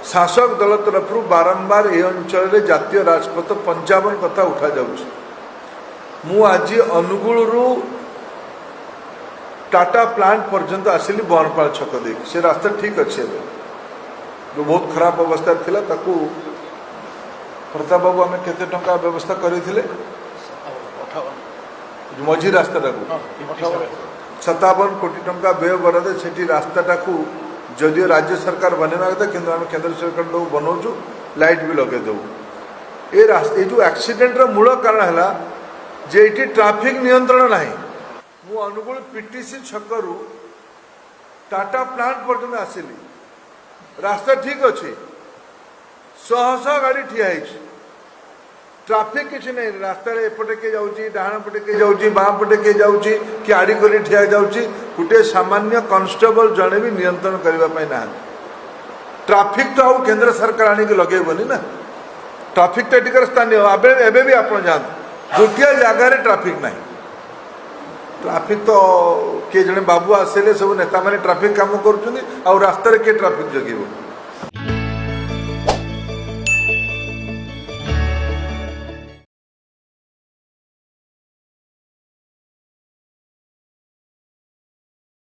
शासक दल तरफ बारंबार ये अंचल जातीय राजपथ 55 कथा उठा जाउछि। मु आज अनुगुल टाटा प्लांट पर्यंत आसिली बनपाल छक देख से रास्ता ठीक अच्छे जो बहुत खराब अवस्था थिला ताकू प्रताप बाबू आम केते टंका व्यवस्था करथिले मझी रास्ता 57 कोटी टंका व्यय बराद से रास्ता जदियो राज्य सरकार बनवा कथा कि आम केंद्र सरकार बनाऊँ लाइट भी लगे दू ये जो एक्सीडेंट मूल कारण है जे ये ट्रैफिक नियंत्रण ना मु अनुगुल पीटीसी छकरू टाटा प्लांट पर्यटन आसिली रास्ता ठीक अच्छे शह शह गाड़ी ठिया ट्रैफिक किसी नहीं रास्ता एपटे किए जाऊँगी डाण पटे किए जाऊँगी बाँ पटे किए जाऊँगी कि आड़ी कर ठिया जाऊँगी गोटे सामान्य कॉन्स्टेबल जड़े भी नियंत्रण करने ना ट्रैफिक तो आउ केंद्र सरकार आनिक लगेबनी ना ट्रैफिक तो टिकर स्थानीय एवं भी आप जातु गोटे जगार ट्रैफिक ना ट्रैफिक तो किए जड़े बाबू आसिले सब नेता मैंने ट्रैफिक काम कर रास्तार किए ट्रैफिक जगह